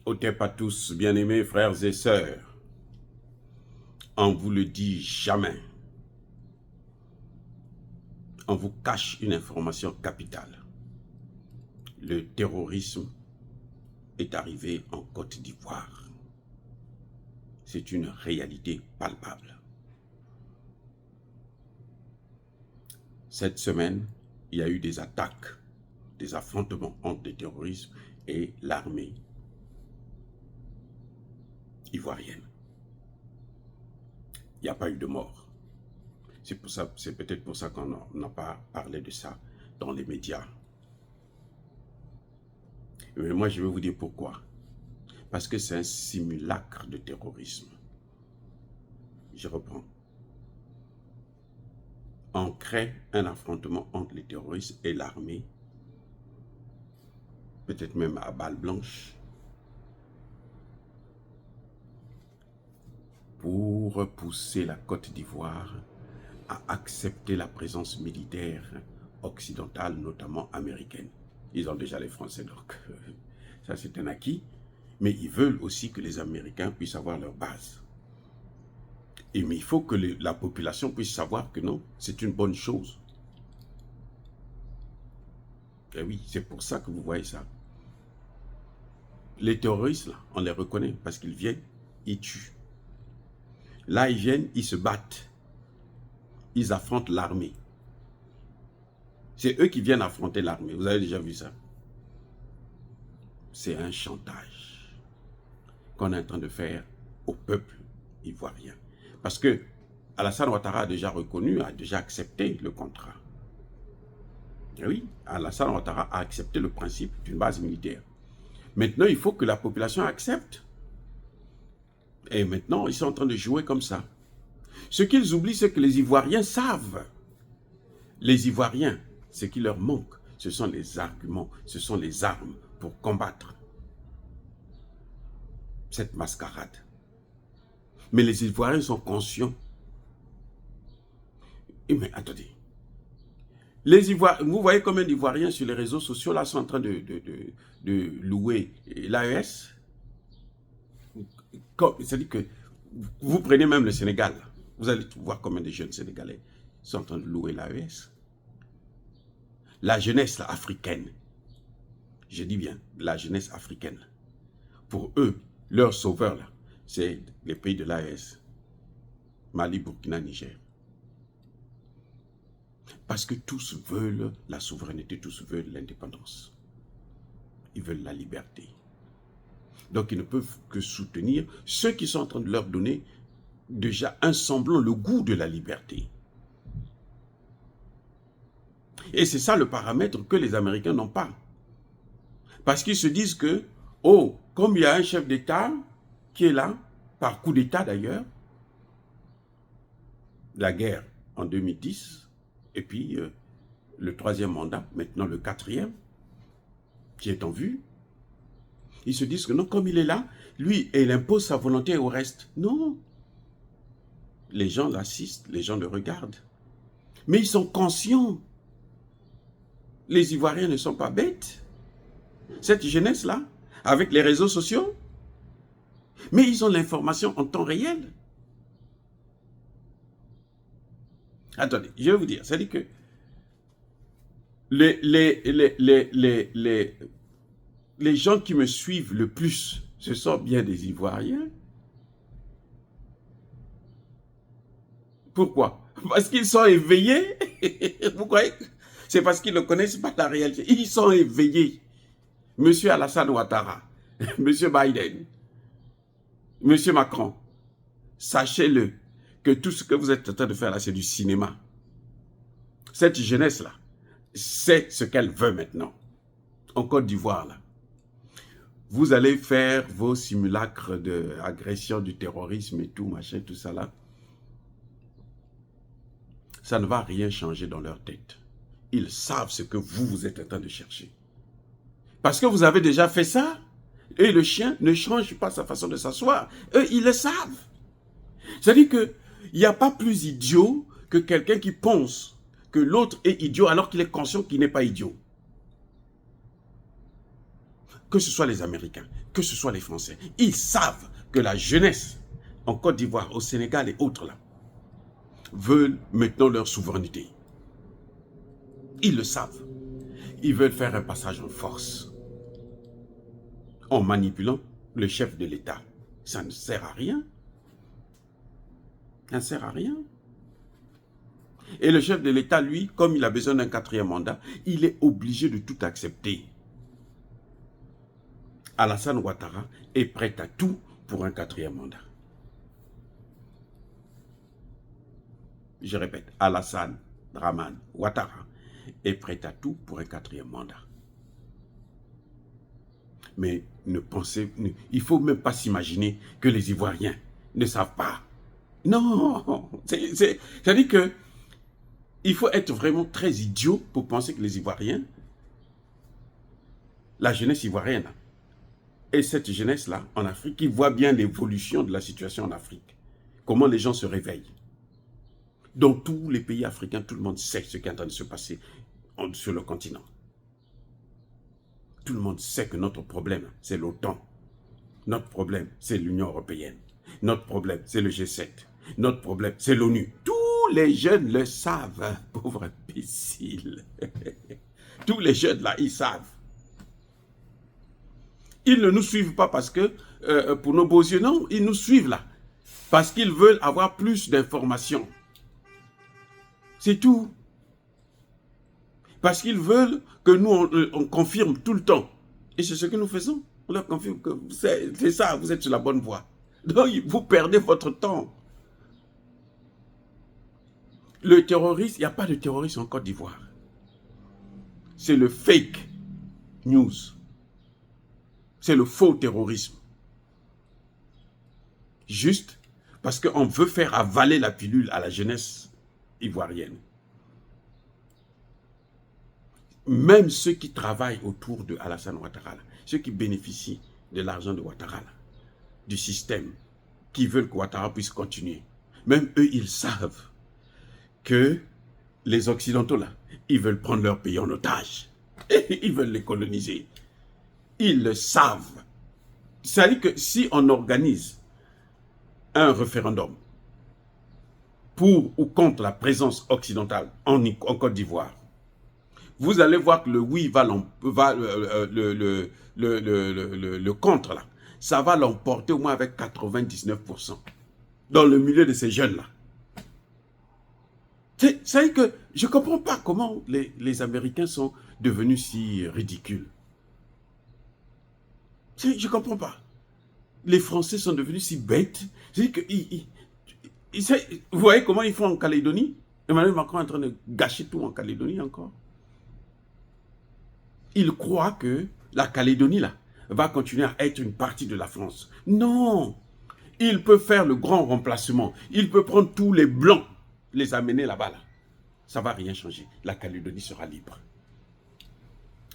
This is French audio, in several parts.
Otep à tous, bien-aimés frères et sœurs, on vous le dit jamais. On vous cache une information capitale. Le terrorisme est arrivé en Côte d'Ivoire. C'est une réalité palpable. Cette semaine, il y a eu des attaques, des affrontements entre les terroristes et l'armée ivoirienne. Il n'y a pas eu de mort. C'est peut-être pour ça qu'on n'a pas parlé de ça dans les médias. Mais moi, je vais vous dire pourquoi. Parce que c'est un simulacre de terrorisme. Je reprends. On crée un affrontement entre les terroristes et l'armée, peut-être même à balles blanches, pour pousser la Côte d'Ivoire à accepter la présence militaire occidentale, notamment américaine. Ils ont déjà les Français, donc ça c'est un acquis. Mais ils veulent aussi que les Américains puissent avoir leur base. Mais il faut que la population puisse savoir que non, c'est une bonne chose. Et oui, c'est pour ça que vous voyez ça. Les terroristes, là, on les reconnaît parce qu'ils viennent, ils tuent. Là, ils viennent, ils se battent. Ils affrontent l'armée. C'est eux qui viennent affronter l'armée. Vous avez déjà vu ça? C'est un chantage qu'on est en train de faire au peuple ivoirien. Parce que Alassane Ouattara a déjà reconnu, a déjà accepté le contrat. Et oui, Alassane Ouattara a accepté le principe d'une base militaire. Maintenant, il faut que la population accepte. Et maintenant, ils sont en train de jouer comme ça. Ce qu'ils oublient, c'est que les Ivoiriens savent. Les Ivoiriens, ce qui leur manque, ce sont les arguments, ce sont les armes pour combattre cette mascarade. Mais les Ivoiriens sont conscients. Mais attendez. Vous voyez combien d'Ivoiriens sur les réseaux sociaux là sont en train de louer l'AES? C'est-à-dire que vous prenez même le Sénégal, vous allez voir combien de jeunes Sénégalais sont en train de louer l'AES. La jeunesse là, africaine, je dis bien, la jeunesse africaine, pour eux, leur sauveur là, c'est les pays de l'AES, Mali, Burkina, Niger. Parce que tous veulent la souveraineté, tous veulent l'indépendance. Ils veulent la liberté. Donc ils ne peuvent que soutenir ceux qui sont en train de leur donner déjà un semblant, le goût de la liberté. Et c'est ça le paramètre que les Américains n'ont pas. Parce qu'ils se disent que, oh, comme il y a un chef d'État qui est là, par coup d'État d'ailleurs, la guerre en 2010, et puis le troisième mandat, maintenant le quatrième, qui est en vue, ils se disent que non, comme il est là, lui, il impose sa volonté au reste. Non. Les gens l'assistent, les gens le regardent. Mais ils sont conscients. Les Ivoiriens ne sont pas bêtes. Cette jeunesse-là, avec les réseaux sociaux, mais ils ont l'information en temps réel. Attendez, je vais vous dire, c'est-à-dire que les gens qui me suivent le plus, ce sont bien des Ivoiriens. Pourquoi? Parce qu'ils sont éveillés. Vous croyez? C'est parce qu'ils ne connaissent pas la réalité. Ils sont éveillés. Monsieur Alassane Ouattara, Monsieur Biden, Monsieur Macron, sachez-le que tout ce que vous êtes en train de faire là, c'est du cinéma. Cette jeunesse-là, c'est ce qu'elle veut maintenant. En Côte d'Ivoire, là. Vous allez faire vos simulacres d'agression, du terrorisme et tout, machin, tout ça là. Ça ne va rien changer dans leur tête. Ils savent ce que vous êtes en train de chercher. Parce que vous avez déjà fait ça. Et le chien ne change pas sa façon de s'asseoir. Eux, ils le savent. C'est-à-dire qu'il n'y a pas plus idiot que quelqu'un qui pense que l'autre est idiot alors qu'il est conscient qu'il n'est pas idiot. que ce soit les Américains, que ce soit les Français, ils savent que la jeunesse en Côte d'Ivoire, au Sénégal et autres là, veulent maintenant leur souveraineté. Ils le savent. Ils veulent faire un passage en force en manipulant le chef de l'État. Ça ne sert à rien. Ça ne sert à rien. Et le chef de l'État, lui, comme il a besoin d'un 4e mandat, il est obligé de tout accepter. Alassane Ouattara est prêt à tout pour un 4e mandat. Je répète, Alassane Dramane Ouattara est prêt à tout pour un 4e mandat. Mais il ne faut même pas s'imaginer que les Ivoiriens ne savent pas. Non, c'est-à-dire que il faut être vraiment très idiot pour penser que les Ivoiriens, la jeunesse ivoirienne, et cette jeunesse-là en Afrique, qui voit bien l'évolution de la situation en Afrique, comment les gens se réveillent. Dans tous les pays africains, tout le monde sait ce qui est en train de se passer sur le continent. Tout le monde sait que notre problème, c'est l'OTAN. Notre problème, c'est l'Union européenne. Notre problème, c'est le G7. Notre problème, c'est l'ONU. Tous les jeunes le savent, pauvre imbécile. Tous les jeunes là, ils savent. Ils ne nous suivent pas parce que, pour nos beaux yeux, non, ils nous suivent là. Parce qu'ils veulent avoir plus d'informations. C'est tout. Parce qu'ils veulent que nous, on confirme tout le temps. Et c'est ce que nous faisons. On leur confirme que c'est ça, vous êtes sur la bonne voie. Donc, vous perdez votre temps. Le terrorisme, il n'y a pas de terrorisme en Côte d'Ivoire. C'est le fake news. C'est le faux terrorisme. Juste parce qu'on veut faire avaler la pilule à la jeunesse ivoirienne. Même ceux qui travaillent autour de Alassane Ouattara, ceux qui bénéficient de l'argent de Ouattara, du système, qui veulent que Ouattara puisse continuer, même eux, ils savent que les Occidentaux, là, ils veulent prendre leur pays en otage. Ils veulent les coloniser. Ils le savent. C'est-à-dire que si on organise un référendum pour ou contre la présence occidentale en Côte d'Ivoire, vous allez voir que le oui le contre, là, ça va l'emporter au moins avec 99% dans le milieu de ces jeunes-là. C'est que je ne comprends pas comment les Américains sont devenus si ridicules. Je ne comprends pas. Les Français sont devenus si bêtes. Que, vous voyez comment ils font en Calédonie? Emmanuel Macron est en train de gâcher tout en Calédonie encore. Il croit que la Calédonie là, va continuer à être une partie de la France. Non. Il peut faire le grand remplacement. Il peut prendre tous les Blancs, les amener là-bas. Là. Ça ne va rien changer. La Calédonie sera libre.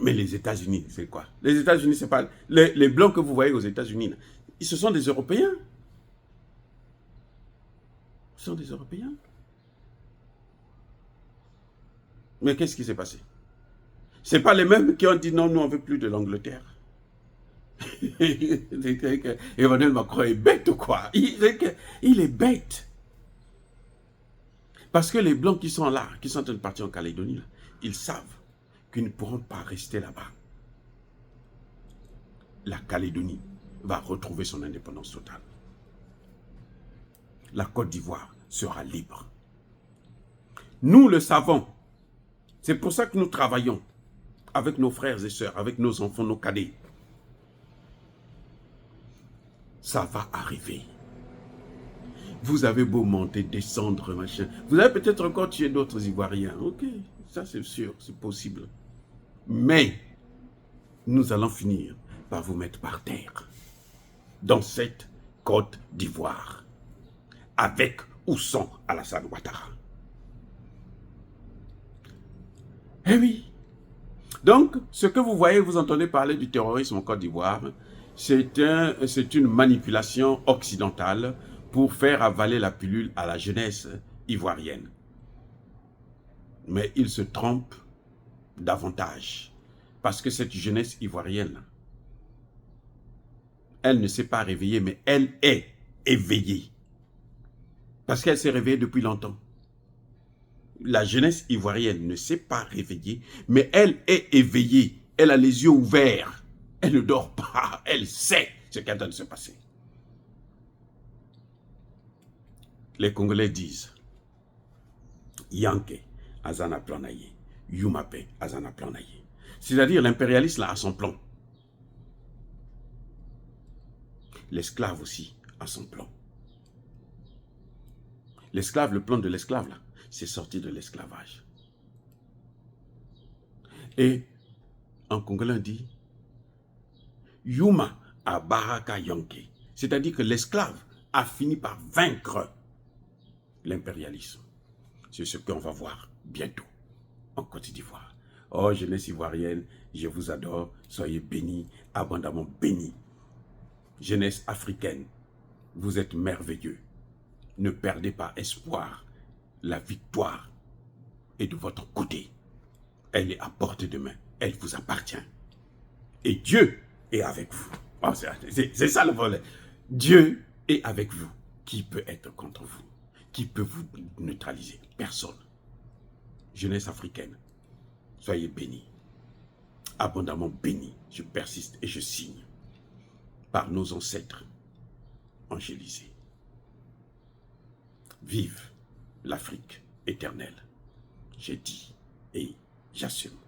Mais les États-Unis, c'est quoi? Les États-Unis, c'est pas... Les Blancs que vous voyez aux États-Unis, ce sont des Européens. Ce sont des Européens. Mais qu'est-ce qui s'est passé? Ce n'est pas les mêmes qui ont dit non, nous on ne veut plus de l'Angleterre. Emmanuel Macron est bête ou quoi? Il est bête. Parce que les Blancs qui sont là, qui sont en train de partir en Calédonie, là, ils savent qu'ils ne pourront pas rester là-bas. La Calédonie va retrouver son indépendance totale. La Côte d'Ivoire sera libre. Nous le savons. C'est pour ça que nous travaillons avec nos frères et sœurs, avec nos enfants, nos cadets. Ça va arriver. Vous avez beau monter, descendre, machin. Vous avez peut-être encore tué d'autres Ivoiriens. Ok, ça c'est sûr, c'est possible. Mais nous allons finir par vous mettre par terre. Dans cette Côte d'Ivoire. Avec ou sans Alassane Ouattara. Eh oui. Donc, ce que vous voyez, vous entendez parler du terrorisme en Côte d'Ivoire, c'est une manipulation occidentale pour faire avaler la pilule à la jeunesse ivoirienne. Mais ils se trompent davantage. Parce que cette jeunesse ivoirienne, Elle ne s'est pas réveillée, mais elle est éveillée. Parce qu'elle s'est réveillée depuis longtemps. La jeunesse ivoirienne ne s'est pas réveillée, mais elle est éveillée. Elle a les yeux ouverts. Elle ne dort pas. Elle sait ce qui est en train de se passer. Les Congolais disent Yanke, Azana Planaye, Yumape, Azana Planaye. C'est-à-dire l'impérialisme a son plan. L'esclave aussi a son plan. L'esclave, le plan de l'esclave, là, c'est sortir de l'esclavage. Et en congolais, on dit Yuma a Baraka Yanke. C'est-à-dire que l'esclave a fini par vaincre l'impérialisme. C'est ce qu'on va voir bientôt en Côte d'Ivoire. Oh, jeunesse ivoirienne, je vous adore. Soyez bénis, abondamment bénis. Jeunesse africaine, vous êtes merveilleux. Ne perdez pas espoir. La victoire est de votre côté. Elle est à portée de main. Elle vous appartient. Et Dieu est avec vous. Oh, c'est ça le volet. Dieu est avec vous. Qui peut être contre vous? Qui peut vous neutraliser? Personne. Jeunesse africaine, soyez bénis. Abondamment bénis. Je persiste et je signe. Par nos ancêtres angélisés. Vive l'Afrique éternelle. J'ai dit et j'assume.